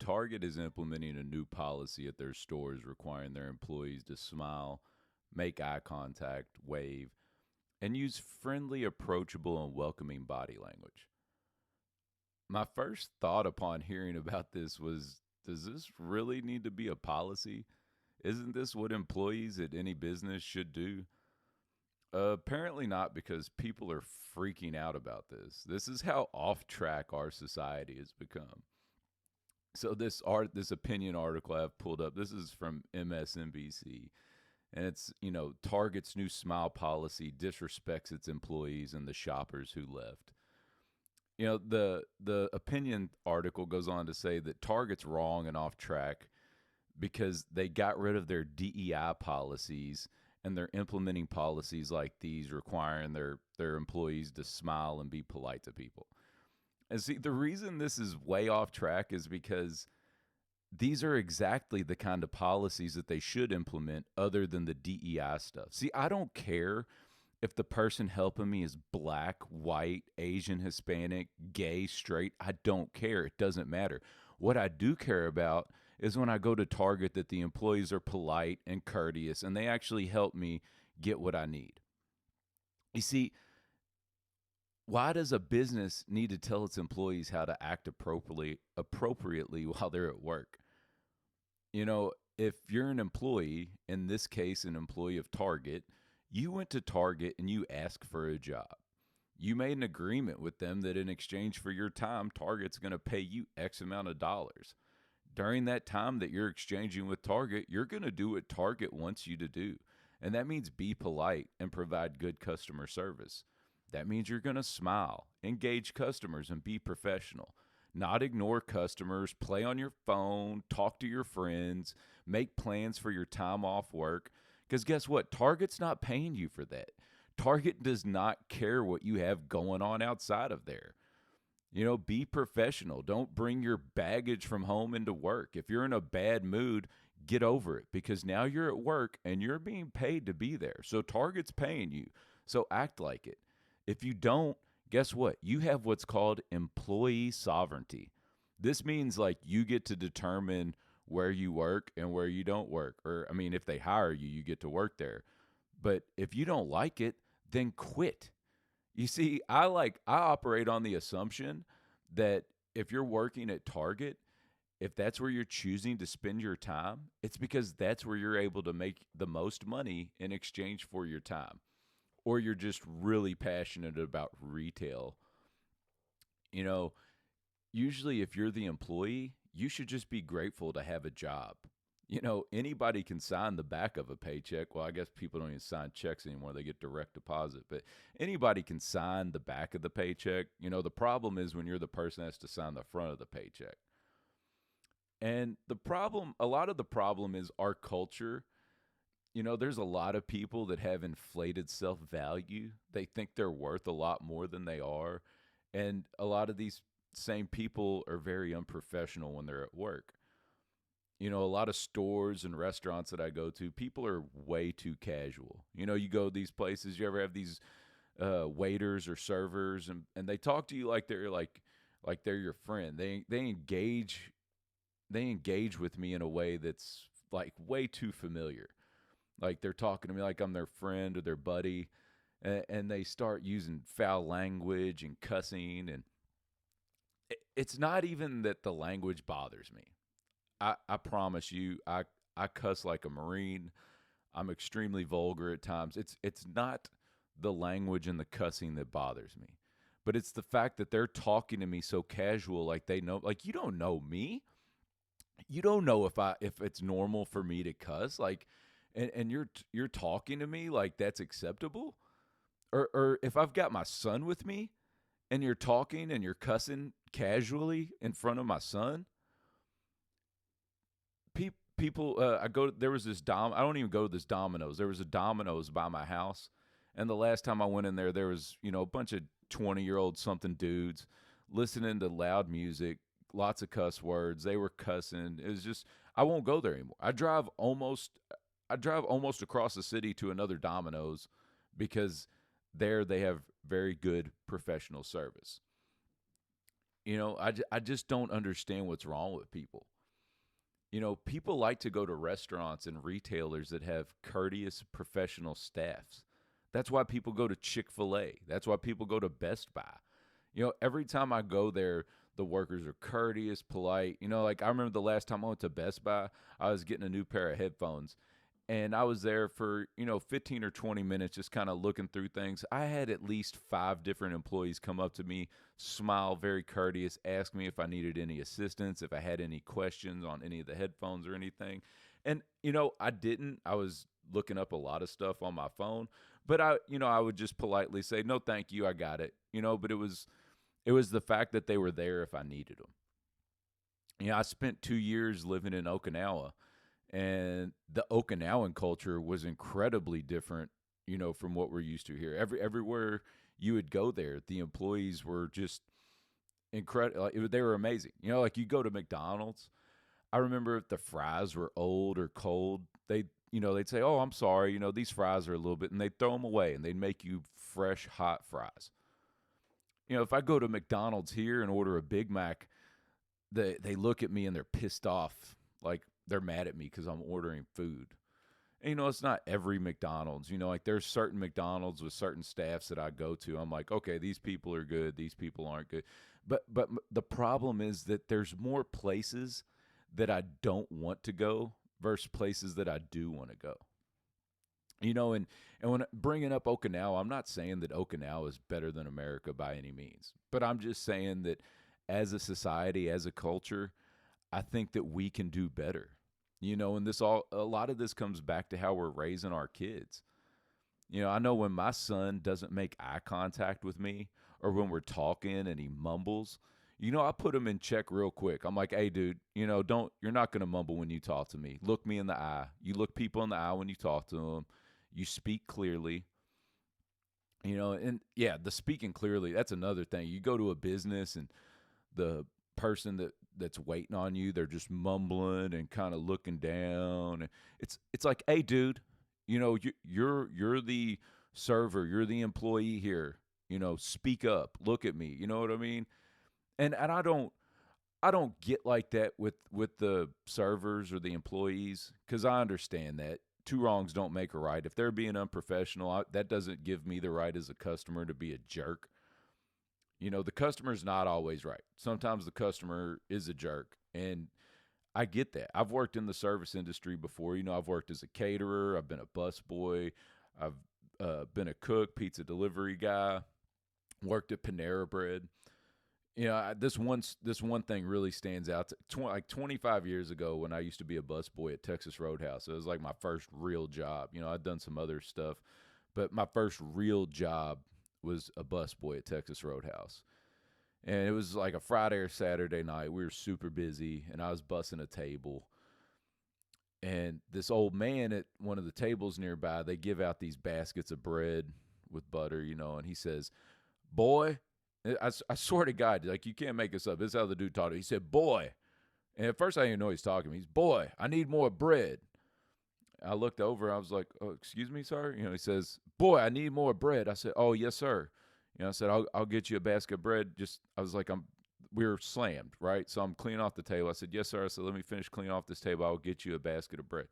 Target is implementing a new policy at their stores requiring their employees to smile, make eye contact, wave, and use friendly, approachable, and welcoming body language. My first thought upon hearing about this was, does this really need to be a policy? Isn't this what employees at any business should do? Apparently not, because people are freaking out about this. This is how off track our society has become. So this opinion article I've pulled up, this is from MSNBC, and it's, Target's new smile policy disrespects its employees and the shoppers who left. The opinion article goes on to say that Target's wrong and off track because they got rid of their DEI policies and they're implementing policies like these requiring their employees to smile and be polite to people. And see, the reason this is way off track is because these are exactly the kind of policies that they should implement other than the DEI stuff. See, I don't care if the person helping me is black, white, Asian, Hispanic, gay, straight. I don't care. It doesn't matter. What I do care about is when I go to Target that the employees are polite and courteous and they actually help me get what I need. You see, why does a business need to tell its employees how to act appropriately while they're at work? If you're an employee, in this case, an employee of Target, you went to Target and you asked for a job. You made an agreement with them that in exchange for your time, Target's going to pay you X amount of dollars. During that time that you're exchanging with Target, you're going to do what Target wants you to do. And that means be polite and provide good customer service. That means you're going to smile, engage customers, and be professional. Not ignore customers, play on your phone, talk to your friends, make plans for your time off work. Because guess what? Target's not paying you for that. Target does not care what you have going on outside of there. Be professional. Don't bring your baggage from home into work. If you're in a bad mood, get over it, because now you're at work and you're being paid to be there. So Target's paying you. So act like it. If you don't, guess what? You have what's called employee sovereignty. This means like you get to determine where you work and where you don't work. Or, if they hire you, you get to work there. But if you don't like it, then quit. You see, I operate on the assumption that if you're working at Target, if that's where you're choosing to spend your time, it's because that's where you're able to make the most money in exchange for your time. Or you're just really passionate about retail. Usually if you're the employee, you should just be grateful to have a job. Anybody can sign the back of a paycheck. Well, I guess people don't even sign checks anymore. They get direct deposit. But anybody can sign the back of the paycheck. The problem is when you're the person that has to sign the front of the paycheck. And a lot of the problem is our culture. There's a lot of people that have inflated self-value. They think they're worth a lot more than they are. And a lot of these same people are very unprofessional when they're at work. A lot of stores and restaurants that I go to, people are way too casual. You go to these places, you ever have these waiters or servers, and they talk to you like they're your friend. They engage with me in a way that's like way too familiar. Like they're talking to me like I'm their friend or their buddy, and they start using foul language and cussing, and it's not even that the language bothers me. I promise you, I cuss like a Marine. I'm extremely vulgar at times. It's not the language and the cussing that bothers me, but it's the fact that they're talking to me so casual, like they know, like you don't know me. You don't know if it's normal for me to cuss, like, and you're talking to me like that's acceptable, or if I've got my son with me, and you're talking and you're cussing casually in front of my son. People, there was this I don't even go to this Domino's. There was a Domino's by my house. And the last time I went in there, there was, a bunch of 20-year-old something dudes listening to loud music, lots of cuss words. They were cussing. It was just, I won't go there anymore. I drive almost across the city to another Domino's because there they have very good professional service. I just don't understand what's wrong with people. People like to go to restaurants and retailers that have courteous professional staffs. That's why people go to Chick-fil-A. That's why people go to Best Buy. Every time I go there, the workers are courteous, polite. Like I remember the last time I went to Best Buy, I was getting a new pair of headphones. And I was there for, 15 or 20 minutes just kind of looking through things. I had at least 5 different employees come up to me, smile, very courteous, ask me if I needed any assistance, if I had any questions on any of the headphones or anything. And, I didn't. I was looking up a lot of stuff on my phone, but I would just politely say, no, thank you. I got it. But it was the fact that they were there if I needed them. I spent 2 years living in Okinawa, and the Okinawan culture was incredibly different, from what we're used to here. Everywhere you would go there, the employees were just incredible. They were amazing. Like you go to McDonald's. I remember if the fries were old or cold, they'd say, "Oh, I'm sorry, these fries are a little bit," and they'd throw them away, and they'd make you fresh, hot fries. If I go to McDonald's here and order a Big Mac, they look at me and they're pissed off, like they're mad at me because I'm ordering food. And, it's not every McDonald's. Like there's certain McDonald's with certain staffs that I go to. I'm like, okay, these people are good. These people aren't good. But the problem is that there's more places that I don't want to go versus places that I do want to go. And when bringing up Okinawa, I'm not saying that Okinawa is better than America by any means, but I'm just saying that as a society, as a culture, I think that we can do better. And a lot of this comes back to how we're raising our kids. I know when my son doesn't make eye contact with me or when we're talking and he mumbles, I put him in check real quick. I'm like, hey, dude, you're not going to mumble when you talk to me. Look me in the eye. You look people in the eye when you talk to them. You speak clearly. And yeah, the speaking clearly, that's another thing. You go to a business and the person that's waiting on you, they're just mumbling and kind of looking down. It's like, hey, dude, you're the server, you're the employee here. Speak up, look at me. You know what I mean? And I don't get like that with the servers or the employees because I understand that two wrongs don't make a right. If they're being unprofessional, that doesn't give me the right as a customer to be a jerk. The customer's not always right. Sometimes the customer is a jerk, and I get that. I've worked in the service industry before. I've worked as a caterer. I've been a busboy. I've been a cook, pizza delivery guy. Worked at Panera Bread. This one thing really stands out. Like 25 years ago, when I used to be a busboy at Texas Roadhouse, it was like my first real job. I'd done some other stuff, but my first real job was a busboy at Texas Roadhouse. And it was like a Friday or Saturday night. We were super busy, and I was bussing a table. And this old man at one of the tables nearby, they give out these baskets of bread with butter, and he says, boy, I swear to God, like you can't make this up. This is how the dude taught it. He said, boy. And at first I didn't know he's talking to me. He's, boy, I need more bread. I looked over. I was like, oh, excuse me, sir? He says, boy, I need more bread. I said, oh, yes, sir. I said, I'll get you a basket of bread. I was like, we were slammed, right? So I'm cleaning off the table. I said, yes, sir. I said, let me finish cleaning off this table. I'll get you a basket of bread.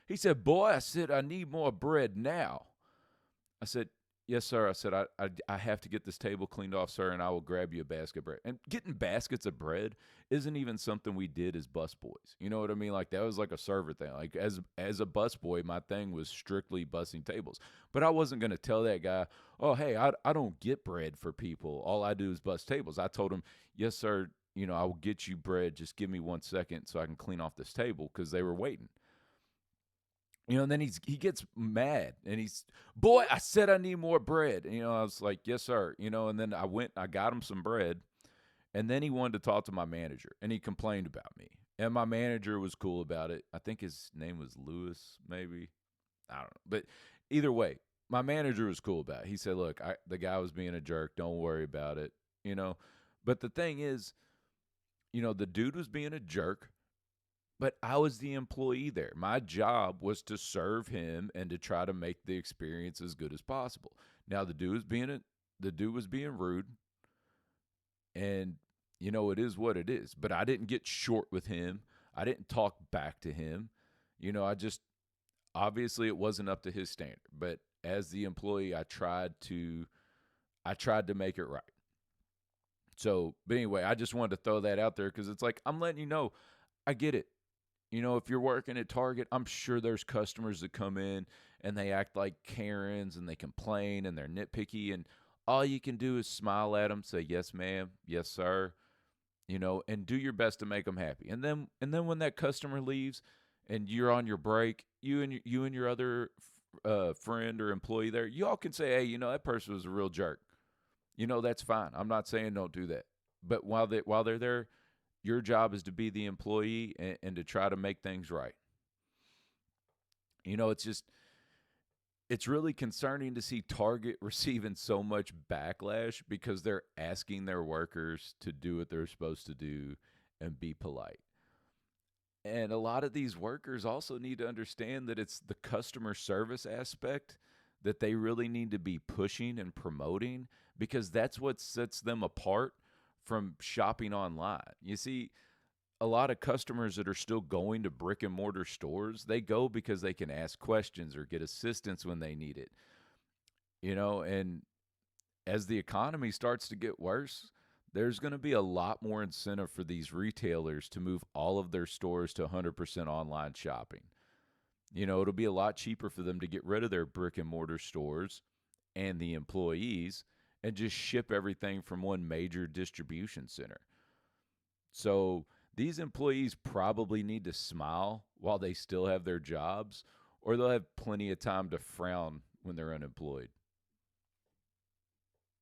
He said, boy, I said, I need more bread now. I said, yes, sir. I said, I have to get this table cleaned off, sir, and I will grab you a basket of bread. And getting baskets of bread isn't even something we did as busboys. You know what I mean? Like that was like a server thing. Like as a busboy, my thing was strictly bussing tables. But I wasn't going to tell that guy, oh, hey, I don't get bread for people. All I do is bus tables. I told him, yes, sir, I will get you bread. Just give me 1 second so I can clean off this table because they were waiting. And then he gets mad and he's, boy, I said I need more bread. And, I was like, yes, sir. And then I got him some bread, and then he wanted to talk to my manager and he complained about me. And my manager was cool about it. I think his name was Lewis, maybe. I don't know. But either way, my manager was cool about it. He said, look, the guy was being a jerk. Don't worry about it. But the thing is, the dude was being a jerk. But I was the employee there. My job was to serve him and to try to make the experience as good as possible. Now the dude was being rude, and it is what it is. But I didn't get short with him. I didn't talk back to him. I just obviously it wasn't up to his standard, but as the employee, I tried to make it right. So, but anyway, I just wanted to throw that out there because it's like I'm letting you know I get it. If you're working at Target, I'm sure there's customers that come in and they act like Karens and they complain and they're nitpicky, and all you can do is smile at them, say yes ma'am, yes sir, and do your best to make them happy. And then when that customer leaves and you're on your break, you and your other friend or employee there, you all can say, hey, that person was a real jerk. That's fine. I'm not saying don't do that. But while they're there, your job is to be the employee and to try to make things right. It's really concerning to see Target receiving so much backlash because they're asking their workers to do what they're supposed to do and be polite. And a lot of these workers also need to understand that it's the customer service aspect that they really need to be pushing and promoting because that's what sets them apart from shopping online. You see, a lot of customers that are still going to brick and mortar stores, they go because they can ask questions or get assistance when they need it. And as the economy starts to get worse, there's going to be a lot more incentive for these retailers to move all of their stores to 100% online shopping. It'll be a lot cheaper for them to get rid of their brick and mortar stores and the employees and just ship everything from one major distribution center. So these employees probably need to smile while they still have their jobs, or they'll have plenty of time to frown when they're unemployed.